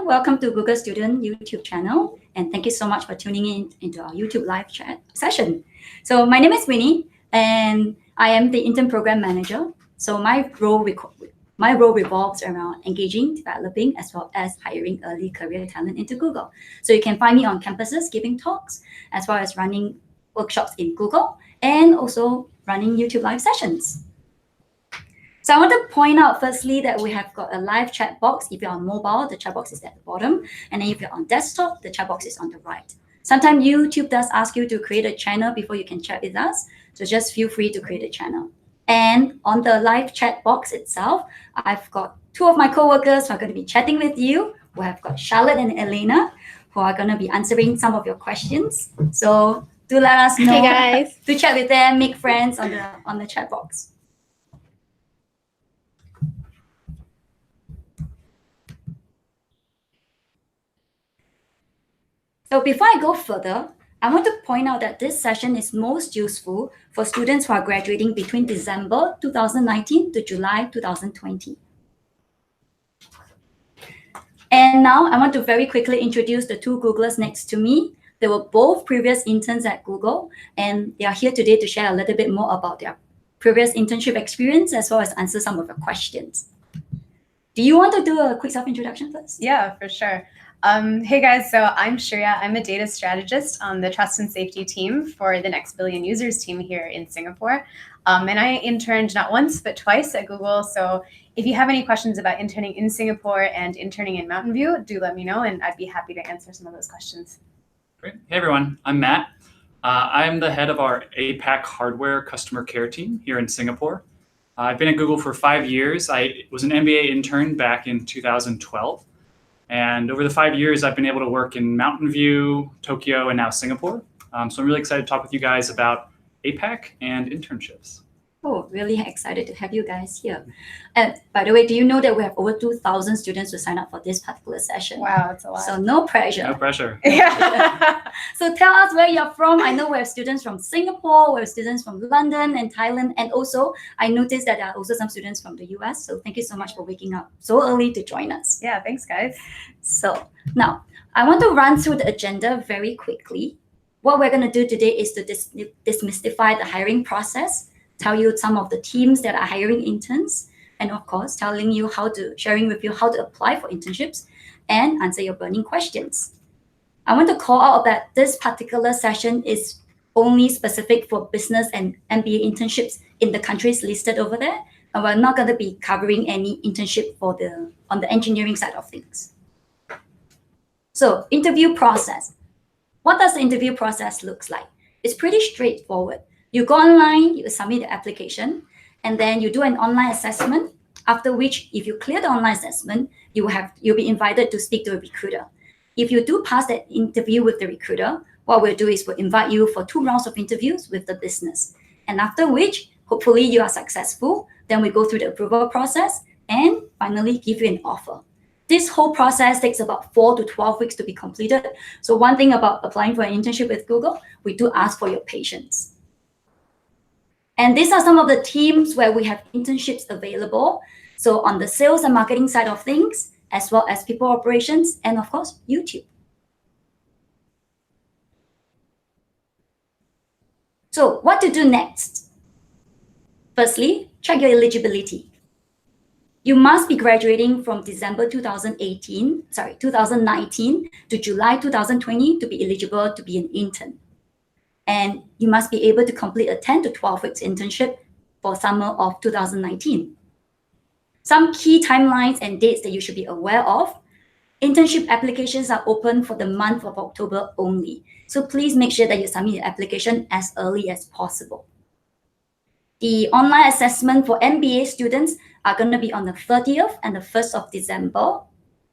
welcome to Google Student YouTube channel, and thank you so much for tuning in into our YouTube live chat session. So my name is Winnie, and I am the Intern Program Manager. So my role revolves around engaging, developing, as well as hiring early career talent into Google. So you can find me on campuses giving talks, as well as running workshops in Google, and also running YouTube live sessions. So I want to point out firstly that we have got a live chat box. If you're on mobile, the chat box is at the bottom. And then if you're on desktop, the chat box is on the right. Sometimes YouTube does ask you to create a channel before you can chat with us. So just feel free to create a channel. And on the live chat box itself, I've got two of my coworkers who are going to be chatting with you. We have got Charlotte and Elena, who are going to be answering some of your questions. So do let us know. Hey guys. To chat with them, make friends on the chat box. So before I go further, I want to point out that this session is most useful for students who are graduating between December 2019 to July 2020. And now I want to very quickly introduce the two Googlers next to me. They were both previous interns at Google, and they are here today to share a little bit more about their previous internship experience, as well as answer some of your questions. Do you want to do a quick self-introduction first? Yeah, for sure. Hey guys, so I'm Shreya. I'm a data strategist on the trust and safety team for the Next Billion Users team here in Singapore. And I interned not once, but twice at Google. So if you have any questions about interning in Singapore and interning in Mountain View, do let me know, and I'd be happy to answer some of those questions. Great. Hey everyone, I'm Matt. I'm the head of our APAC hardware customer care team here in Singapore. I've been at Google for 5 years. I was an MBA intern back in 2012. And over the 5 years, I've been able to work in Mountain View, Tokyo, and now Singapore. So I'm really excited to talk with you guys about APAC and internships. Oh, really excited to have you guys here. And by the way, do you know that we have over 2,000 students who sign up for this particular session? Wow, that's a lot. So no pressure. No pressure. Yeah. So tell us where you're from. I know we have students from Singapore, we have students from London and Thailand. And also, I noticed that there are also some students from the US. So thank you so much for waking up so early to join us. Yeah, thanks guys. So now, I want to run through the agenda very quickly. What we're going to do today is to demystify the hiring process, tell you some of the teams that are hiring interns, and of course, sharing with you how to apply for internships and answer your burning questions. I want to call out that this particular session is only specific for business and MBA internships in the countries listed over there, and we're not going to be covering any internship on the engineering side of things. So, interview process. What does the interview process look like? It's pretty straightforward. You go online, you submit the application, and then you do an online assessment, after which, if you clear the online assessment, you'll be invited to speak to a recruiter. If you do pass that interview with the recruiter, what we'll do is we'll invite you for 2 rounds of interviews with the business. And after which, hopefully you are successful, then we go through the approval process and finally give you an offer. This whole process takes about 4 to 12 weeks to be completed. So one thing about applying for an internship with Google, we do ask for your patience. And these are some of the teams where we have internships available. So on the sales and marketing side of things, as well as people operations, and of course, YouTube. So what to do next? Firstly, check your eligibility. You must be graduating from December 2019 to July 2020 to be eligible to be an intern. And you must be able to complete a 10 to 12 weeks internship for summer of 2019. Some key timelines and dates that you should be aware of. Internship applications are open for the month of October only. So please make sure that you submit your application as early as possible. The online assessment for MBA students are going to be on the 30th and the 1st of December,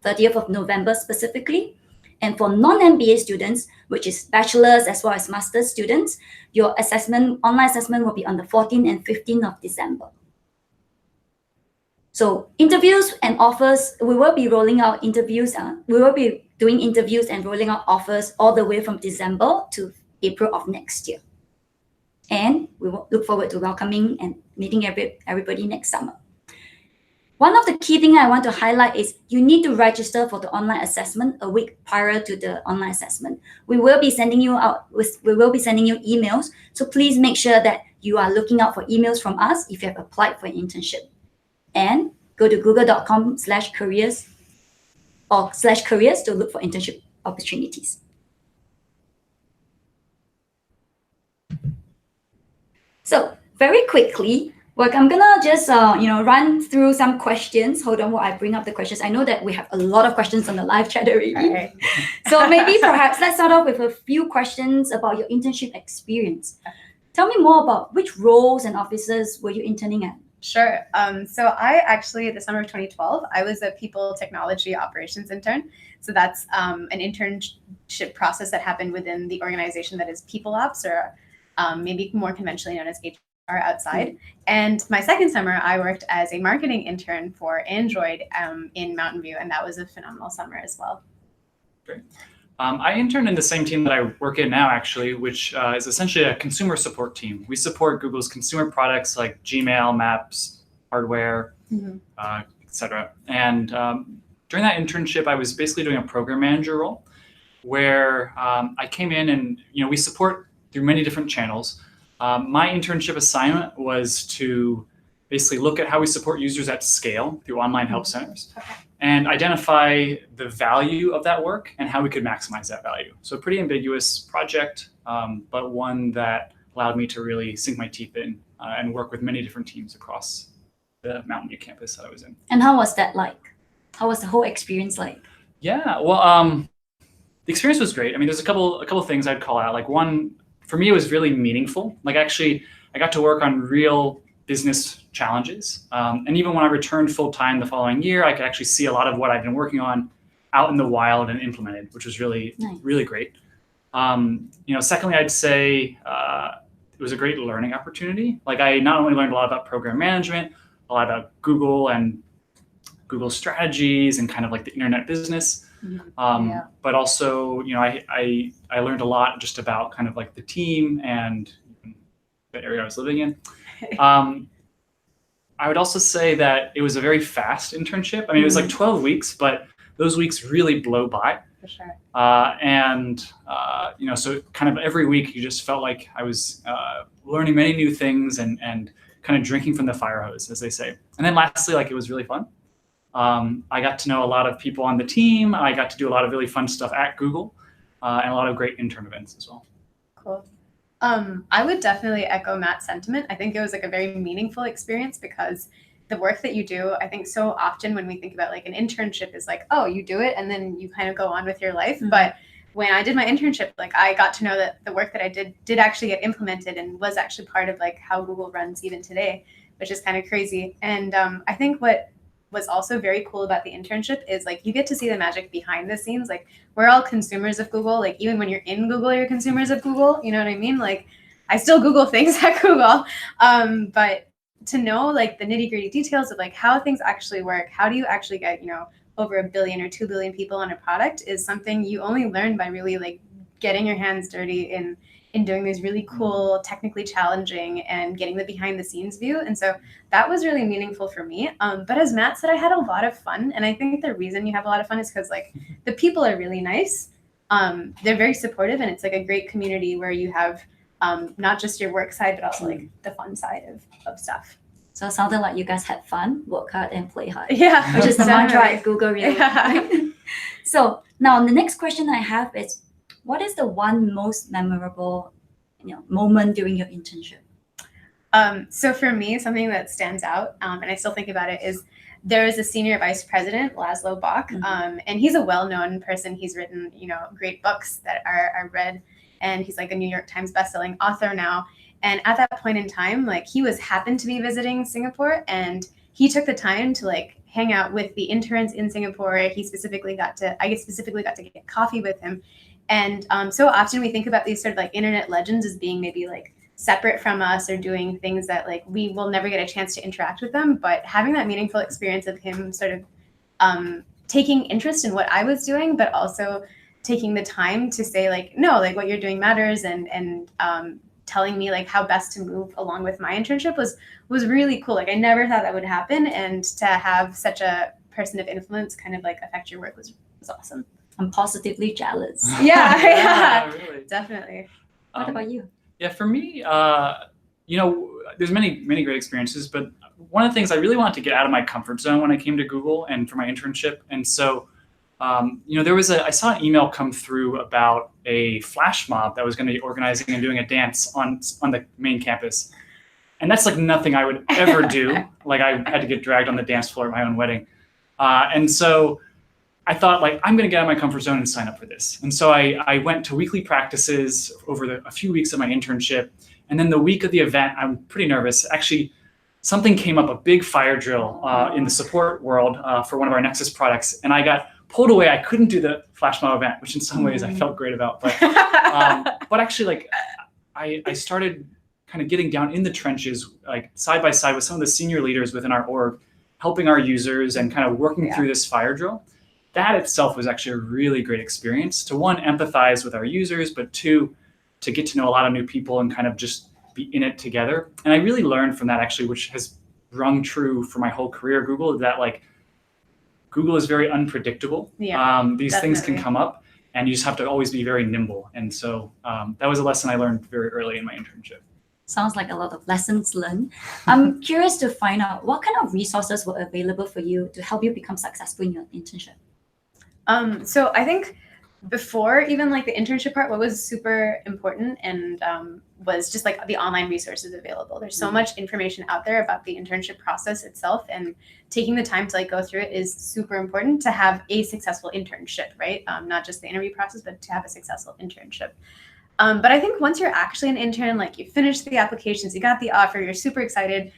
30th of November specifically. And for non-MBA students, which is bachelor's as well as master's students, your online assessment will be on the 14th and 15th of December. So interviews and offers, we will be rolling out interviews. We will be doing interviews and rolling out offers all the way from December to April of next year. And we will look forward to welcoming and meeting everybody next summer. One of the key things I want to highlight is you need to register for the online assessment a week prior to the online assessment. We will be sending you emails. So please make sure that you are looking out for emails from us if you have applied for an internship. And go to google.com/careers or /careers to look for internship opportunities. So very quickly, I'm gonna just run through some questions. Hold on while I bring up the questions. I know that we have a lot of questions on the live chat already. Okay. So maybe perhaps let's start off with a few questions about your internship experience. Tell me more about which roles and offices were you interning at? Sure. So I actually, the summer of 2012, I was a people technology operations intern. So that's an internship process that happened within the organization that is people ops, or maybe more conventionally known as HR outside. And my second summer, I worked as a marketing intern for Android in Mountain View, and that was a phenomenal summer as well. Great. I interned in the same team that I work in now, actually, which is essentially a consumer support team. We support Google's consumer products like Gmail, Maps, hardware, et cetera. And during that internship, I was basically doing a program manager role, where I came in and we support through many different channels. My internship assignment was to basically look at how we support users at scale through online help centers. And identify the value of that work and how we could maximize that value. So a pretty ambiguous project, but one that allowed me to really sink my teeth in and work with many different teams across the Mountain View campus that I was in. And how was that like? How was the whole experience like? Yeah, well, the experience was great. I mean, there's a couple of things I'd call out. Like one, for me, it was really meaningful. Like actually, I got to work on real business challenges. And even when I returned full time the following year, I could actually see a lot of what I've been working on out in the wild and implemented, which was really, nice. Really great. Secondly, I'd say it was a great learning opportunity. Like I not only learned a lot about program management, a lot about Google and Google strategies and kind of like the internet business, but also, I learned a lot just about kind of like the team and the area I was living in. I would also say that it was a very fast internship. I mean, it was like 12 weeks, but those weeks really blow by. For sure. So kind of every week you just felt like I was learning many new things and kind of drinking from the fire hose, as they say. And then lastly, like it was really fun. I got to know a lot of people on the team. I got to do a lot of really fun stuff at Google and a lot of great intern events as well. Cool. I would definitely echo Matt's sentiment. I think it was like a very meaningful experience because the work that you do, I think so often when we think about like an internship is like, oh, you do it and then you kind of go on with your life. But when I did my internship, like I got to know that the work that I did actually get implemented and was actually part of like how Google runs even today, which is kind of crazy. And I think what was also very cool about the internship is like you get to see the magic behind the scenes. Like we're all consumers of Google. Like even when you're in Google, you're consumers of Google. You know what I mean? Like I still Google things at Google, but to know like the nitty gritty details of like how things actually work, how do you actually get over 1 billion or 2 billion people on a product is something you only learn by really like getting your hands dirty in doing these really cool, technically challenging and getting the behind the scenes view. And so that was really meaningful for me. But as Matt said, I had a lot of fun. And I think the reason you have a lot of fun is because like the people are really nice. They're very supportive and it's like a great community where you have not just your work side, but also like the fun side of stuff. So it sounded like you guys had fun, work hard and play hard. Yeah. Which is the mantra at Google really. Yeah. So now the next question I have is, what is the one most memorable moment during your internship? So for me, something that stands out, and I still think about it, is there is a senior vice president, Laszlo Bach, and he's a well-known person. He's written, great books that are read, and he's like a New York Times bestselling author now. And at that point in time, like he happened to be visiting Singapore, and he took the time to like hang out with the interns in Singapore. I specifically got to get coffee with him. And so often we think about these sort of like internet legends as being maybe like separate from us or doing things that like we will never get a chance to interact with them. But having that meaningful experience of him sort of taking interest in what I was doing, but also taking the time to say like, no, like what you're doing matters and telling me like how best to move along with my internship was really cool. Like I never thought that would happen, and to have such a person of influence kind of like affect your work was awesome. I'm positively jealous. Yeah, really. Definitely. What about you? Yeah, for me, there's many great experiences, but one of the things I really wanted to get out of my comfort zone when I came to Google and for my internship, and so I saw an email come through about a flash mob that was going to be organizing and doing a dance on the main campus, and that's like nothing I would ever do. Like I had to get dragged on the dance floor at my own wedding, and so I thought, like, I'm going to get out of my comfort zone and sign up for this. And so I went to weekly practices over a few weeks of my internship. And then the week of the event, I'm pretty nervous. Actually, something came up, a big fire drill in the support world for one of our Nexus products. And I got pulled away. I couldn't do the flash mob event, which in some ways I felt great about. But actually, like, I started kind of getting down in the trenches, like side by side with some of the senior leaders within our org, helping our users and kind of working through this fire drill. That itself was actually a really great experience to, one, empathize with our users, but two, to get to know a lot of new people and kind of just be in it together. And I really learned from that, actually, which has rung true for my whole career at Google, that like Google is very unpredictable. These things can come up and you just have to always be very nimble. And so that was a lesson I learned very early in my internship. Sounds like a lot of lessons learned. I'm curious to find out what kind of resources were available for you to help you become successful in your internship. So I think before even like the internship part, what was super important and was just like the online resources available. There's so much information out there about the internship process itself, and taking the time to like go through it is super important to have a successful internship, right? Not just the interview process, but to have a successful internship. But I think once you're actually an intern, like you finish the applications, you got the offer, you're super excited.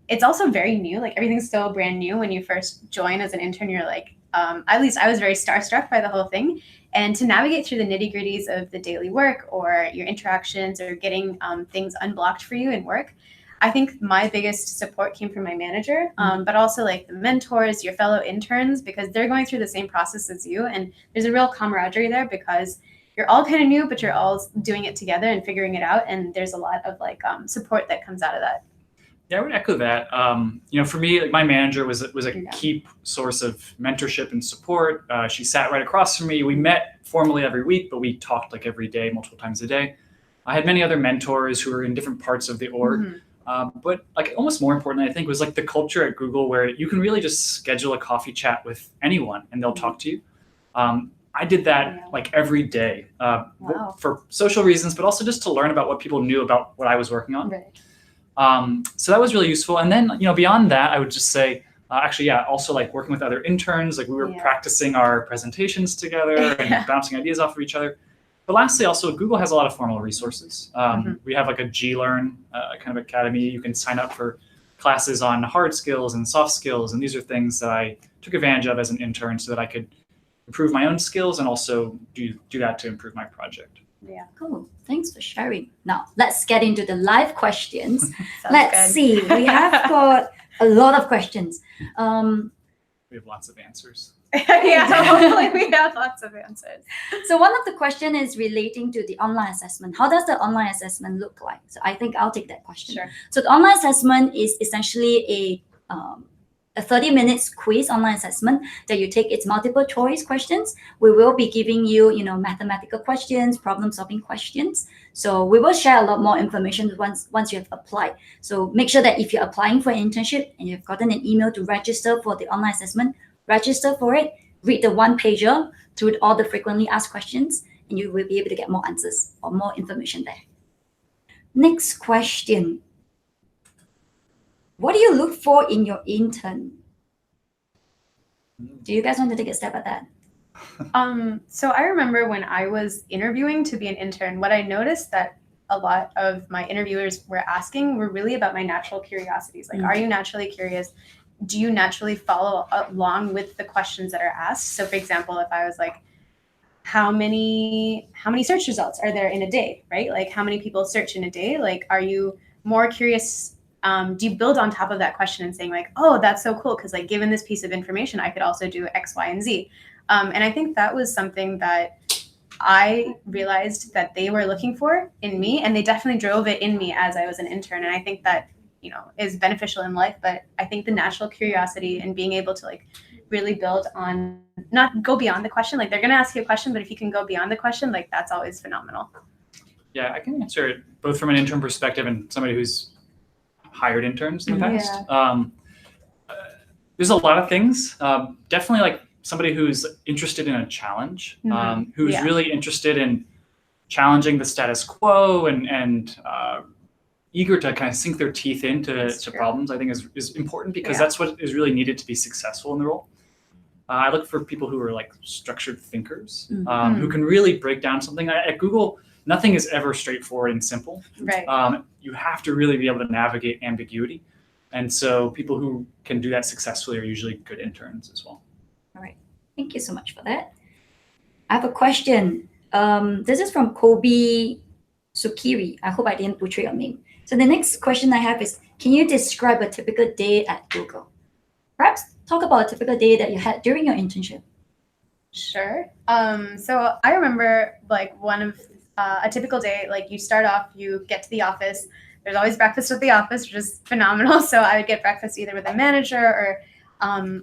It's also very new, like everything's still brand new. When you first join as an intern, you're like, at least I was very starstruck by the whole thing. And to navigate through the nitty gritties of the daily work or your interactions or getting things unblocked for you in work, I think my biggest support came from my manager, but also like the mentors, your fellow interns, because they're going through the same process as you. And there's a real camaraderie there because you're all kind of new, but you're all doing it together and figuring it out. And there's a lot of like support that comes out of that. Yeah, I would echo that. For me, like my manager was a key source of mentorship and support. She sat right across from me. We met formally every week, but we talked like every day, multiple times a day. I had many other mentors who were in different parts of the org. But like almost more importantly, I think, was like the culture at Google where you can really just schedule a coffee chat with anyone and they'll talk to you. I did that like every day for social reasons, but also just to learn about what people knew about what I was working on. So that was really useful. And then, beyond that, I would just say, also like working with other interns, like we were practicing our presentations together and bouncing ideas off of each other. But lastly, also, Google has a lot of formal resources. We have like a Glearn kind of academy. You can sign up for classes on hard skills and soft skills. And these are things that I took advantage of as an intern so that I could improve my own skills and also do that to improve my project. Yeah. Cool. Thanks for sharing. Now, let's get into the live questions. Let's see. We have got a lot of questions. We have lots of answers. Hopefully we have lots of answers. So one of the question is relating to the online assessment. How does the online assessment look like? So I think I'll take that question. Sure. So the online assessment is essentially a 30 minutes quiz online assessment that you take. It's multiple choice questions. We will be giving you, mathematical questions, problem solving questions. So we will share a lot more information once you have applied. So make sure that if you're applying for an internship and you've gotten an email to register for the online assessment, register for it, read the one pager through all the frequently asked questions, and you will be able to get more answers or more information there. Next question. What do you look for in your intern? Do you guys want to take a step at that? So I remember when I was interviewing to be an intern, what I noticed that a lot of my interviewers were asking were really about my natural curiosities. Like, are you naturally curious? Do you naturally follow along with the questions that are asked? So for example, if I was like, how many search results are there in a day, right? Like how many people search in a day? Like, are you more curious? Do you build on top of that question and saying like, oh, that's so cool, because like given this piece of information, I could also do X, Y, and Z. And I think that was something that I realized that they were looking for in me, and they definitely drove it in me as I was an intern. And I think that, is beneficial in life, but I think the natural curiosity and being able to like really build on, not go beyond the question, like they're going to ask you a question, but if you can go beyond the question, like that's always phenomenal. Yeah, I can answer it both from an intern perspective and somebody who's hired interns in the past. There's a lot of things. Definitely like somebody who's interested in a challenge, who's really interested in challenging the status quo and eager to kind of sink their teeth into problems, I think is important, because that's what is really needed to be successful in the role. I look for people who are like structured thinkers, who can really break down something. At Google, nothing is ever straightforward and simple. Right. You have to really be able to navigate ambiguity. And so people who can do that successfully are usually good interns as well. All right. Thank you so much for that. I have a question. This is from Kobe Sukiri. I hope I didn't butcher your name. So the next question I have is, can you describe a typical day at Google? Perhaps talk about a typical day that you had during your internship. Sure. So I remember like a typical day, like you start off, you get to the office. There's always breakfast at the office, which is phenomenal. So I would get breakfast either with a manager or,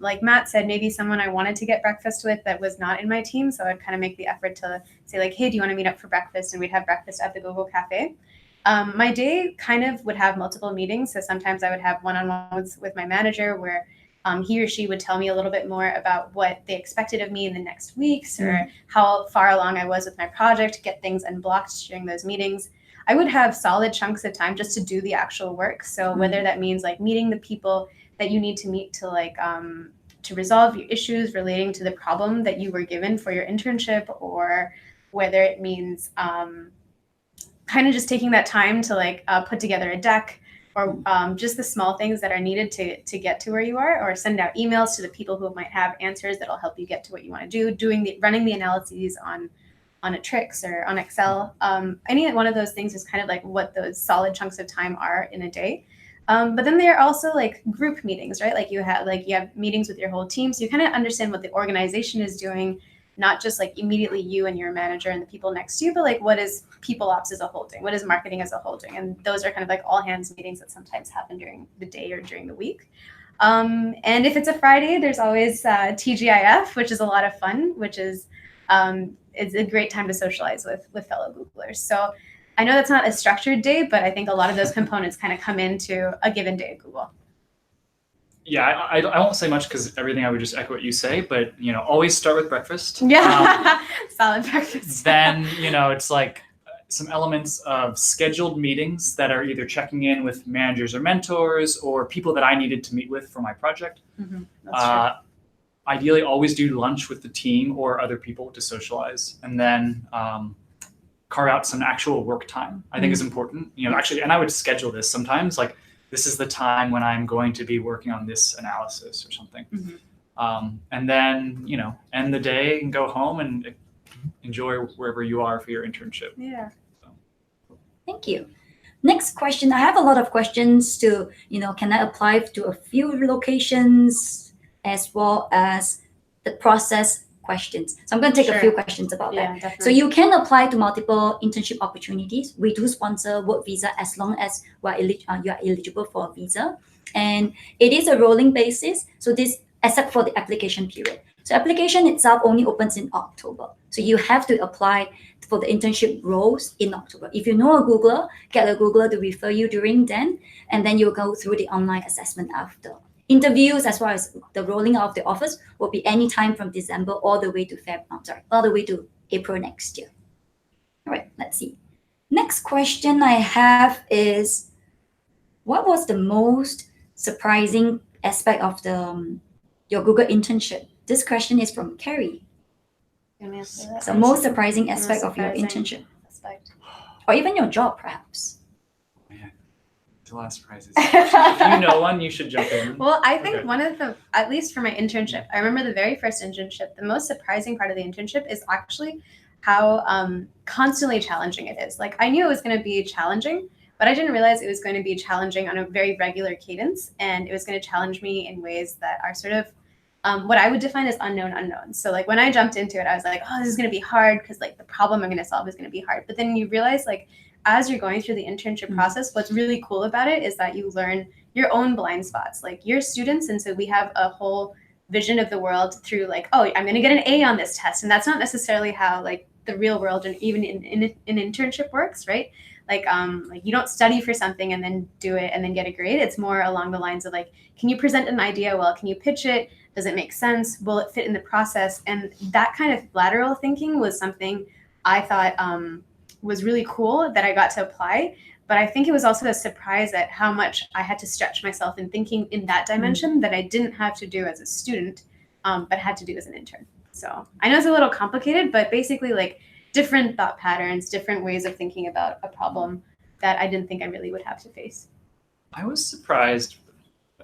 like Matt said, maybe someone I wanted to get breakfast with that was not in my team. So I'd kind of make the effort to say like, hey, do you want to meet up for breakfast? And we'd have breakfast at the Google Cafe. My day kind of would have multiple meetings. So sometimes I would have one-on-ones with my manager where he or she would tell me a little bit more about what they expected of me in the next weeks or how far along I was with my project, get things unblocked during those meetings. I would have solid chunks of time just to do the actual work. So whether that means like meeting the people that you need to meet to like to resolve your issues relating to the problem that you were given for your internship, or whether it means kind of just taking that time to like put together a deck, or just the small things that are needed to get to where you are, or send out emails to the people who might have answers that'll help you get to what you want to do, running the analyses on a Trix or on Excel. Any one of those things is kind of like what those solid chunks of time are in a day. But then there are also like group meetings, right? Like you have meetings with your whole team. So you kind of understand what the organization is doing, not just like immediately you and your manager and the people next to you, but like what is people ops as a whole doing? What is marketing as a whole doing? And those are kind of like all hands meetings that sometimes happen during the day or during the week. And if it's a Friday, there's always TGIF, which is a lot of fun, which is it's a great time to socialize with fellow Googlers. So I know that's not a structured day, but I think a lot of those components kind of come into a given day at Google. Yeah, I won't say much because everything I would just echo what you say, but always start with breakfast. Yeah, solid breakfast. Then it's like some elements of scheduled meetings that are either checking in with managers or mentors or people that I needed to meet with for my project. That's true. Ideally, always do lunch with the team or other people to socialize, and then carve out some actual work time. I think is important. Actually, and I would schedule this sometimes. Like, this is the time when I'm going to be working on this analysis or something. And then, end the day and go home and enjoy wherever you are for your internship. Yeah. So. Thank you. Next question. I have a lot of questions to, can I apply to a few locations as well as the process questions. So I'm going to take a few questions about that. Definitely. So you can apply to multiple internship opportunities. We do sponsor work visa as long as you are eligible for a visa. And it is a rolling basis. So this, except for the application period. So application itself only opens in October. So you have to apply for the internship roles in October. If you know a Googler, get a Googler to refer you during then, and then you'll go through the online assessment after. Interviews as well as the rolling out of the offers will be any time from December all the way to all the way to April next year. All right, let's see. Next question I have is, what was the most surprising aspect of your Google internship? This question is from Carrie. So most surprising aspect of your internship, or even your job, perhaps. A lot of surprises. If you know one, you should jump in. Well, I think one of the, at least for my internship, I remember the very first internship, the most surprising part of the internship is actually how constantly challenging it is. Like, I knew it was going to be challenging, but I didn't realize it was going to be challenging on a very regular cadence. And it was going to challenge me in ways that are sort of what I would define as unknown unknowns. So like when I jumped into it, I was like, oh, this is going to be hard because like the problem I'm going to solve is going to be hard. But then you realize like as you're going through the internship process, what's really cool about it is that you learn your own blind spots. Like you're students, and so we have a whole vision of the world through like, oh, I'm going to get an A on this test. And that's not necessarily how like the real world and even in internship works, right? Like you don't study for something and then do it and then get a grade. It's more along the lines of like, can you present an idea well? Can you pitch it? Does it make sense? Will it fit in the process? And that kind of lateral thinking was something I thought was really cool that I got to apply. But I think it was also a surprise at how much I had to stretch myself in thinking in that dimension that I didn't have to do as a student, but had to do as an intern. So I know it's a little complicated, but basically like different thought patterns, different ways of thinking about a problem that I didn't think I really would have to face. I was surprised.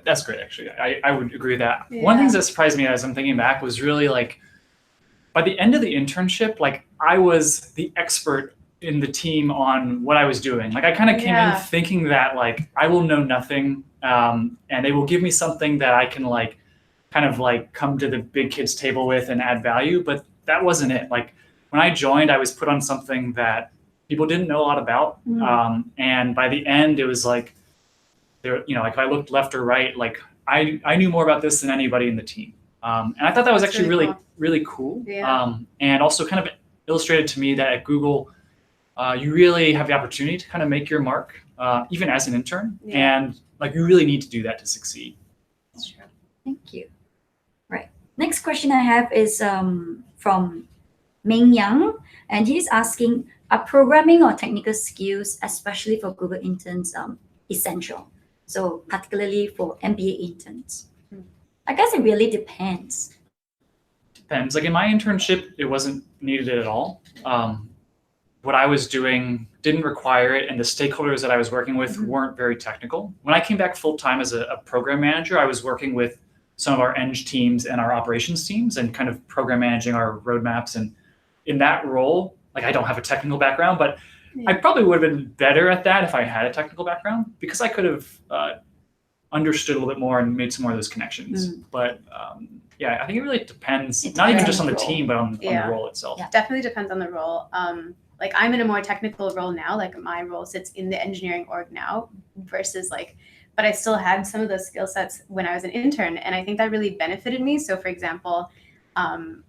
That's great, actually. I would agree with that. Yeah. One thing that surprised me as I'm thinking back was really like, by the end of the internship, like I was the expert in the team on what I was doing. Like I kind of came in thinking that like I will know nothing, and they will give me something that I can like kind of like come to the big kids table with and add value. But that wasn't it. Like when I joined, I was put on something that people didn't know a lot about. And by the end, it was like, there, you know, like if I looked left or right, like I knew more about this than anybody in the team. And I thought that was actually really cool. Yeah. And also kind of illustrated to me that at Google, you really have the opportunity to kind of make your mark, even as an intern. And like you really need to do that to succeed. That's true. Thank you. Right. Next question I have is from Ming Yang, and he's asking, are programming or technical skills, especially for Google interns, essential? So particularly for MBA interns. I guess it really depends. Depends. Like in my internship, it wasn't needed at all. What I was doing didn't require it, and the stakeholders that I was working with weren't very technical. When I came back full time as a program manager, I was working with some of our eng teams and our operations teams and kind of program managing our roadmaps. And in that role, like I don't have a technical background, but I probably would have been better at that if I had a technical background, because I could have understood a little bit more and made some more of those connections. But yeah, I think it really depends, not even just on the team, but on the role itself. Yeah, definitely depends on the role. Like I'm in a more technical role now, like my role sits in the engineering org now versus like, but I still had some of those skill sets when I was an intern. And I think that really benefited me. So for example,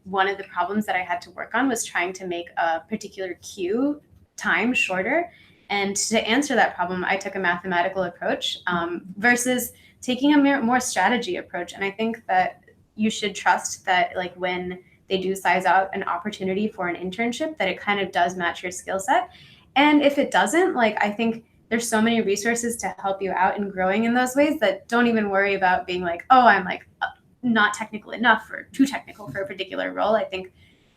one of the problems that I had to work on was trying to make a particular queue time shorter. And to answer that problem, I took a mathematical approach versus taking a more strategy approach. And I think that you should trust that like when they do size out an opportunity for an internship, that it kind of does match your skill set. And if it doesn't, like I think there's so many resources to help you out in growing in those ways that don't even worry about being like, oh, I'm like not technical enough or too technical for a particular role. I think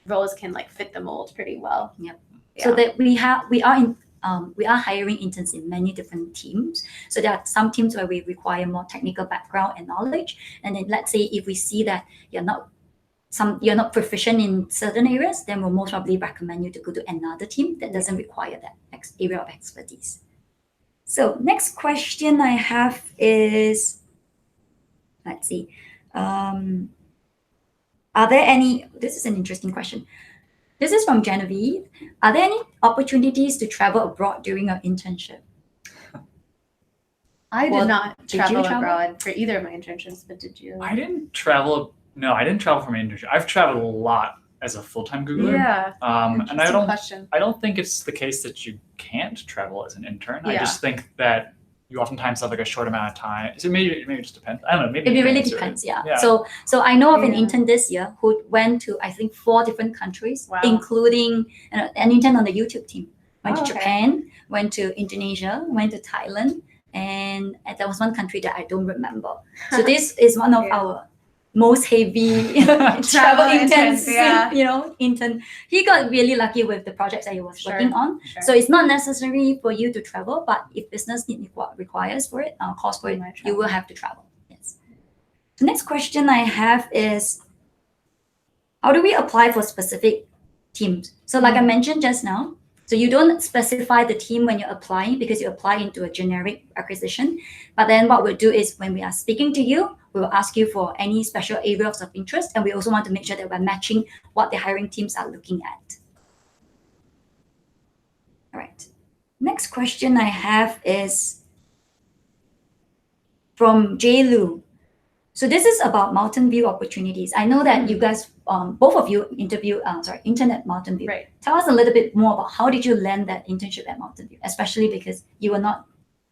roles can like fit the mold pretty well. Yep. So that we are hiring interns in many different teams. So there are some teams where we require more technical background and knowledge. And then let's say if we see that you're not proficient in certain areas, then we'll most probably recommend you to go to another team that doesn't require that area of expertise. So next question I have is, let's see, are there any, this is an interesting question. This is from Genevieve. Are there any opportunities to travel abroad during your internship? I did not travel abroad for either of my internships, but did you? I didn't travel. No, I didn't travel for my internship. I've traveled a lot as a full-time Googler. Yeah. And I don't think it's the case that you can't travel as an intern. I just think that you oftentimes have like a short amount of time. So maybe it just depends. I don't know. Maybe it really depends. Yeah. So I know of an intern this year who went to I think 4 different countries, including an intern on the YouTube team. Went to Japan, went to Indonesia, went to Thailand, and there was one country that I don't remember. So this is one of our most heavy travel interns, intern. He got really lucky with the projects that he was working on. So it's not necessary for you to travel, but if business need requires for it, calls for it, you will have to travel. Yes. The next question I have is, how do we apply for specific teams? So like I mentioned just now, so you don't specify the team when you're applying because you apply into a generic acquisition. But then what we'll do is when we are speaking to you, We will ask you for any special areas of interest, and we also want to make sure that we're matching what the hiring teams are looking at. All right. Next question I have is from J. Lu. So this is about Mountain View opportunities. I know that you guys, both of you internet Mountain View. Right. Tell us a little bit more about how did you land that internship at Mountain View, especially because you were not.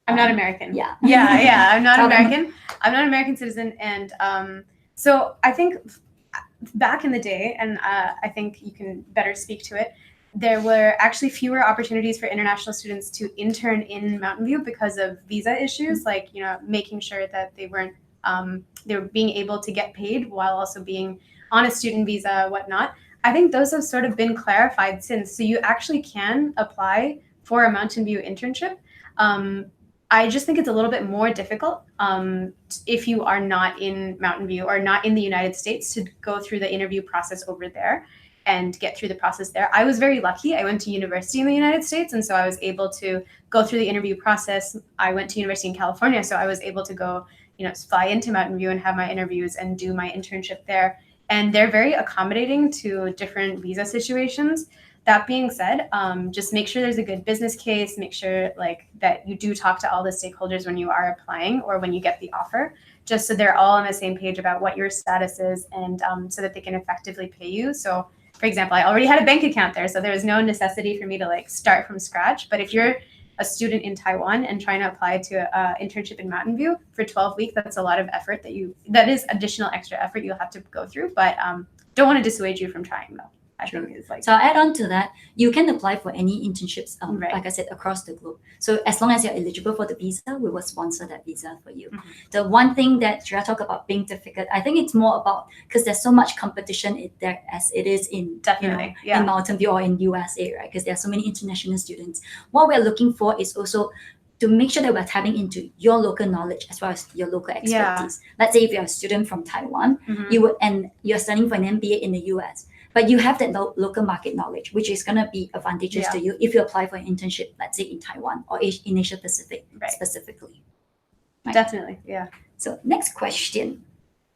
I'm not American. Yeah. Yeah. I'm not Tell them. American. I'm not an American citizen. And so I think back in the day, and I think you can better speak to it, there were actually fewer opportunities for international students to intern in Mountain View because of visa issues, like, making sure that they were being able to get paid while also being on a student visa, whatnot. I think those have sort of been clarified since. So you actually can apply for a Mountain View internship. I just think it's a little bit more difficult if you are not in Mountain View or not in the United States to go through the interview process over there and get through the process there. I was very lucky. I went to university in the United States, and so I was able to go through the interview process. I went to university in California, so I was able to go, fly into Mountain View and have my interviews and do my internship there. And they're very accommodating to different visa situations. That being said, just make sure there's a good business case. Make sure that you do talk to all the stakeholders when you are applying or when you get the offer, just so they're all on the same page about what your status is, and so that they can effectively pay you. So, for example, I already had a bank account there, so there was no necessity for me to start from scratch. But if you're a student in Taiwan and trying to apply to an internship in Mountain View for 12 weeks, that's a lot of effort that is additional extra effort you'll have to go through. But don't want to dissuade you from trying, though. I think it's So I'll add on to that. You can apply for any internships, Right. like I said, across the globe. So as long as you're eligible for the visa, we will sponsor that visa for you. The one thing that Shreya talked about being difficult, I think it's more about because there's so much competition there as it is in Definitely, in Mountain View or in USA, right? Because there are so many international students. What we're looking for is also to make sure that we're tapping into your local knowledge as well as your local expertise. Let's say if you're a student from Taiwan, you're studying for an MBA in the US. But you have that local market knowledge, which is going to be advantageous to you if you apply for an internship, let's say in Taiwan or in Asia Pacific specifically. Right? Definitely, yeah. So next question.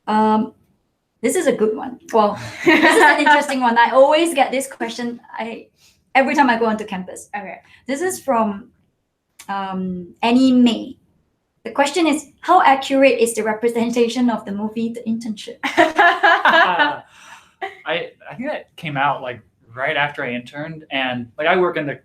This is a good one. Well, this is an interesting one. I always get this question every time I go onto campus. Okay. This is from Annie May. The question is, how accurate is the representation of the movie The Internship? I think that came out right after I interned, and I work in the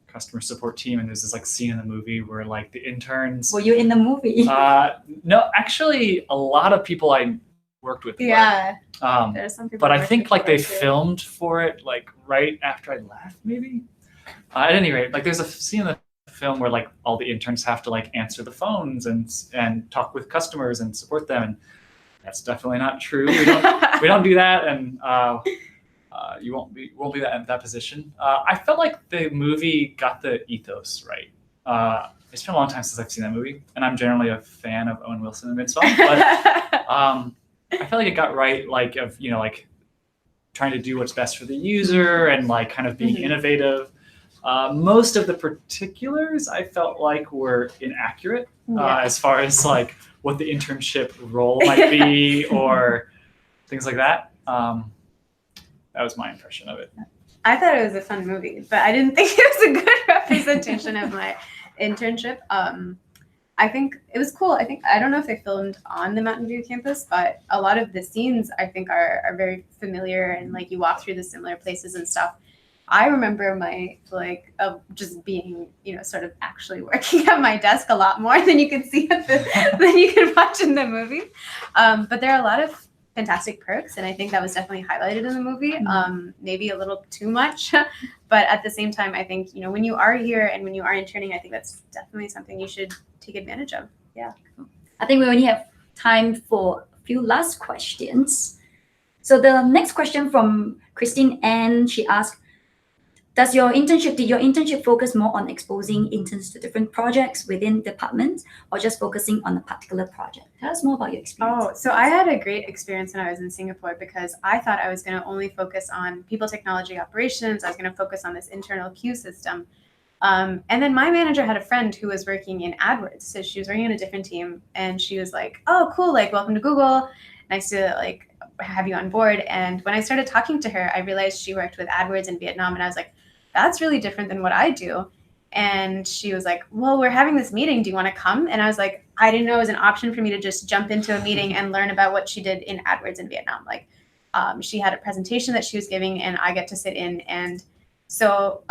customer support team, and there's this scene in the movie where the interns. Were you in the movie? No, actually, a lot of people I worked with. Yeah. Were. There's some people. But I think they filmed for it right after I left, maybe. At any rate, there's a scene in the film where all the interns have to answer the phones and talk with customers and support them, and that's definitely not true. We don't do that, and you won't be that in that position. I felt like the movie got the ethos right. It's been a long time since I've seen that movie, and I'm generally a fan of Owen Wilson and Vince Vaughn, but I felt like it got right, of trying to do what's best for the user and kind of being innovative. Most of the particulars I felt were inaccurate as far as what the internship role might be or things like that. That was my impression of it. I thought it was a fun movie, but I didn't think it was a good representation of my internship. I think it was cool. I don't know if they filmed on the Mountain View campus, but a lot of the scenes I think are very familiar, and you walk through the similar places and stuff. I remember my just being sort of actually working at my desk a lot more than you could see than you could watch in the movie. But there are a lot of fantastic perks, and I think that was definitely highlighted in the movie. Maybe a little too much, but at the same time, I think when you are here and when you are interning, I think that's definitely something you should take advantage of. Yeah. I think we only have time for a few last questions. So the next question from Christine Ann, she asked, did your internship focus more on exposing interns to different projects within departments or just focusing on a particular project? Tell us more about your experience. Oh, so I had a great experience when I was in Singapore because I thought I was going to only focus on people technology operations. I was going to focus on this internal queue system. And then my manager had a friend who was working in AdWords. So she was working on a different team, and she was like, oh, cool, like, welcome to Google. Nice to like have you on board. And when I started talking to her, I realized she worked with AdWords in Vietnam. And I was like, that's really different than what I do. And she was like, well, we're having this meeting. Do you want to come? And I was like, I didn't know it was an option for me to just jump into a meeting and learn about what she did in AdWords in Vietnam. Like, she had a presentation that she was giving, and I get to sit in. And so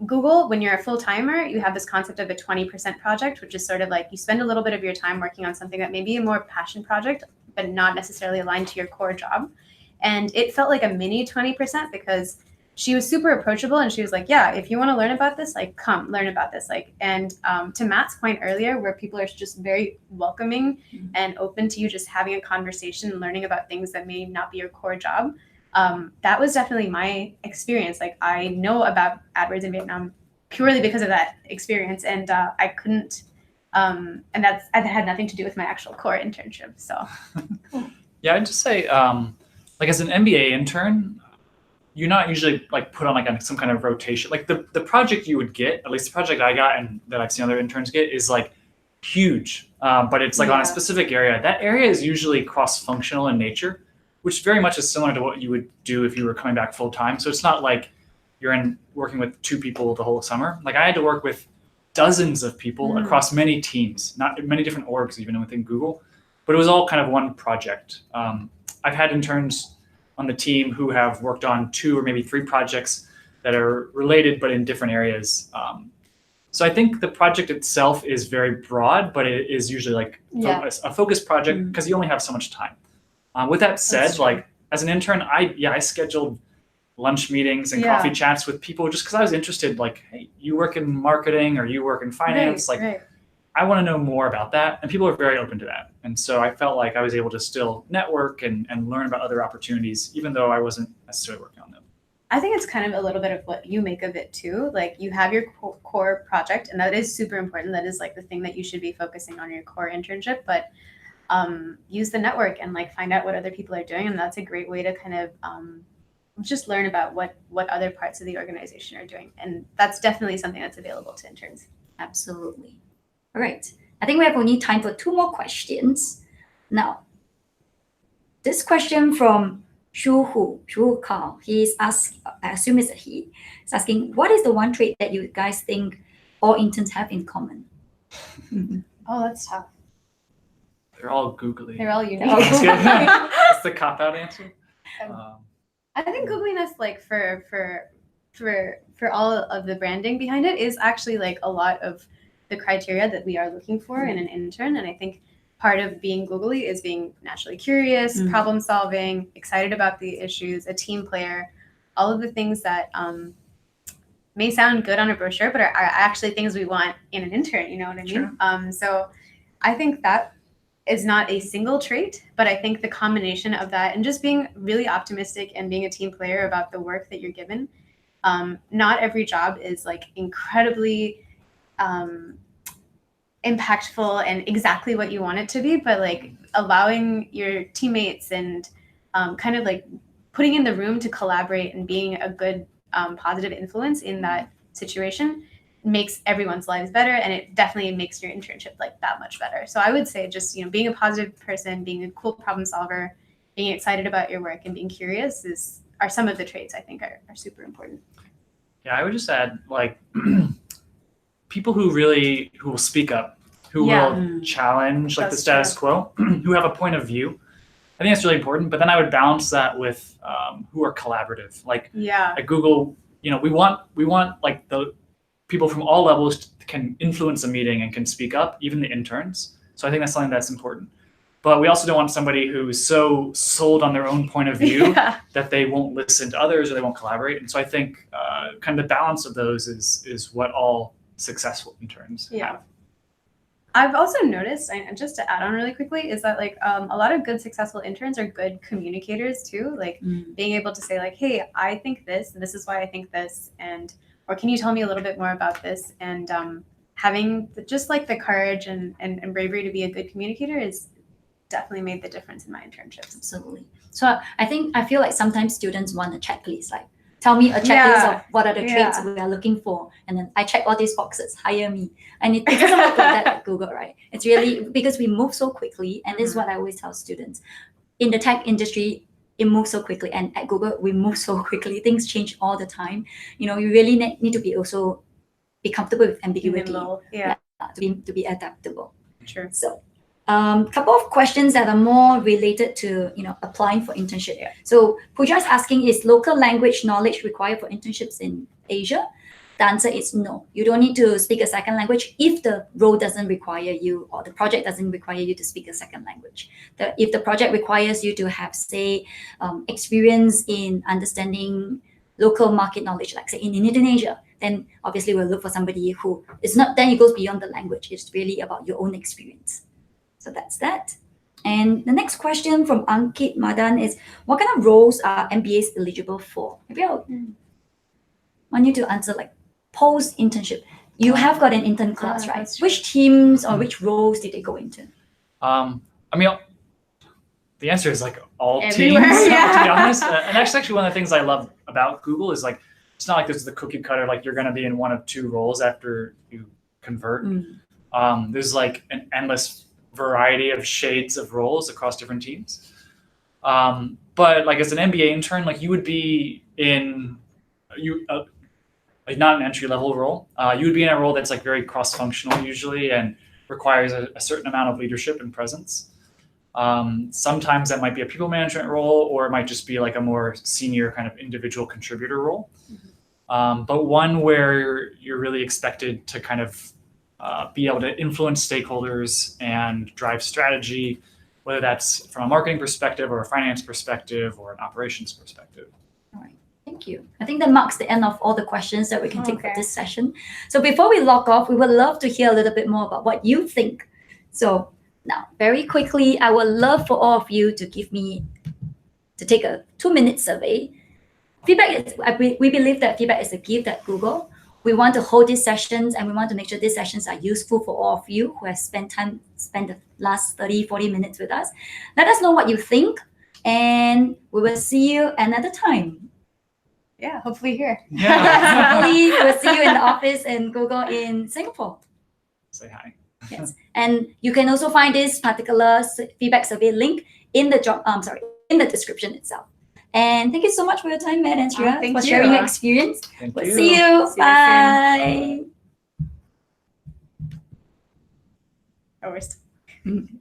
Google, when you're a full-timer, you have this concept of a 20% project, which is sort of like you spend a little bit of your time working on something that may be a more passion project, but not necessarily aligned to your core job. And it felt like a mini 20% because she was super approachable, and she was like, yeah, if you want to learn about this, like, come learn about this. Like, and to Matt's point earlier, where people are just very welcoming and open to you just having a conversation and learning about things that may not be your core job. That was definitely my experience. Like, I know about AdWords in Vietnam purely because of that experience, and I couldn't, and that had nothing to do with my actual core internship. So, Yeah, I'd just say, like, as an MBA intern, you're not usually like put on like some kind of rotation. Like the project you would get, at least the project I got and that I've seen other interns get, is like huge, but it's like on a specific area. That area is usually cross-functional in nature, which very much is similar to what you would do if you were coming back full time. So it's not like you're working with 2 people the whole summer. Like, I had to work with dozens of people across many teams, not many different orgs, even within Google, but it was all kind of one project. I've had interns on the team who have worked on 2 or maybe 3 projects that are related, but in different areas. So I think the project itself is very broad, but it is usually like a focused project because you only have so much time. With that said, like, as an intern, I scheduled lunch meetings and coffee chats with people just because I was interested. Like, hey, you work in marketing or you work in finance, I want to know more about that. And people are very open to that. And so I felt like I was able to still network and learn about other opportunities, even though I wasn't necessarily working on them. I think it's kind of a little bit of what you make of it too. Like, you have your core project, and that is super important. That is like the thing that you should be focusing on your core internship, but use the network and like find out what other people are doing. And that's a great way to kind of just learn about what other parts of the organization are doing. And that's definitely something that's available to interns. Absolutely. All right. I think we have only time for 2 more questions. Now, this question from Shu Kao, he's asked, I assume it's a he, he's asking, what is the one trait that you guys think all interns have in common? Oh, that's tough. They're all googly. They're all unique. That's the cop-out answer. I think googliness, like for all of the branding behind it, is actually like a lot of the criteria that we are looking for in an intern. And I think part of being googly is being naturally curious, problem solving, excited about the issues, a team player, all of the things that may sound good on a brochure, but are actually things we want in an intern, you know what I mean? Sure. So I think that is not a single trait, but I think the combination of that and just being really optimistic and being a team player about the work that you're given. Not every job is like incredibly impactful and exactly what you want it to be, but like allowing your teammates and kind of like putting in the room to collaborate and being a good positive influence in that situation makes everyone's lives better, and it definitely makes your internship like that much better. So I would say just, you know, being a positive person, being a cool problem solver, being excited about your work, and being curious are some of the traits I think are super important. Yeah, I would just add, like, people who will speak up, who will challenge like the status quo, who have a point of view. I think that's really important. But then I would balance that with who are collaborative. Like at Google, you know, we want like the people from all levels can influence a meeting and can speak up, even the interns. So I think that's something that's important. But we also don't want somebody who's so sold on their own point of view that they won't listen to others or they won't collaborate. And so I think kind of the balance of those is what all successful interns have. I've also noticed, and just to add on really quickly, is that like a lot of good successful interns are good communicators too. Like being able to say like, hey, I think this, and this is why I think this, or can you tell me a little bit more about this? And having just like the courage and bravery to be a good communicator is definitely made the difference in my internships. Absolutely. So I feel like sometimes students want a checklist, like, tell me a checklist Yeah. of what are the traits Yeah. we are looking for, and then I check all these boxes, hire me. And it doesn't work like that at Google, right? It's really because we move so quickly, and this is what I always tell students. In the tech industry, it moves so quickly, and at Google, we move so quickly. Things change all the time. You really need to be also be comfortable with ambiguity. Nimble. Yeah. To be adaptable. True. So, couple of questions that are more related to applying for internship. Yeah. So Pooja is asking, is local language knowledge required for internships in Asia? The answer is no. You don't need to speak a second language if the role doesn't require you, or the project doesn't require you to speak a second language. If the project requires you to have, say, experience in understanding local market knowledge, like say in Indonesia, then obviously we'll look for somebody who is not, then it goes beyond the language. It's really about your own experience. So that's that. And the next question from Ankit Madan is, what kind of roles are MBAs eligible for? Maybe I'll want you to answer like post-internship. You have got an intern class, right? That's true. Which teams or which roles did they go into? I mean, the answer is like all Everywhere, teams, yeah. to be honest. And that's actually one of the things I love about Google is like, it's not like this is the cookie cutter, like you're going to be in one of two roles after you convert. There's like an endless variety of shades of roles across different teams. But like as an MBA intern, like you would be in, like not an entry level role. You would be in a role that's like very cross-functional usually and requires a certain amount of leadership and presence. Sometimes that might be a people management role, or it might just be like a more senior kind of individual contributor role. But one where you're really expected to kind of be able to influence stakeholders and drive strategy, whether that's from a marketing perspective or a finance perspective or an operations perspective. All right. Thank you. I think that marks the end of all the questions that we can take for Okay. this session. So before we log off, we would love to hear a little bit more about what you think. So now, very quickly, I would love for all of you to take a 2-minute survey. Feedback is, we believe that feedback is a gift at Google. We want to hold these sessions, and we want to make sure these sessions are useful for all of you who have spent the last 30, 40 minutes with us. Let us know what you think, and we will see you another time. Yeah, hopefully here. Yeah. Hopefully, we'll see you in the office in Google in Singapore. Say hi. Yes, and you can also find this particular feedback survey link in the in the description itself. And thank you so much for your time, Matt and Shreya, thank for you. sharing your experience. Thank We'll you. see you. See you Bye. Oh, we're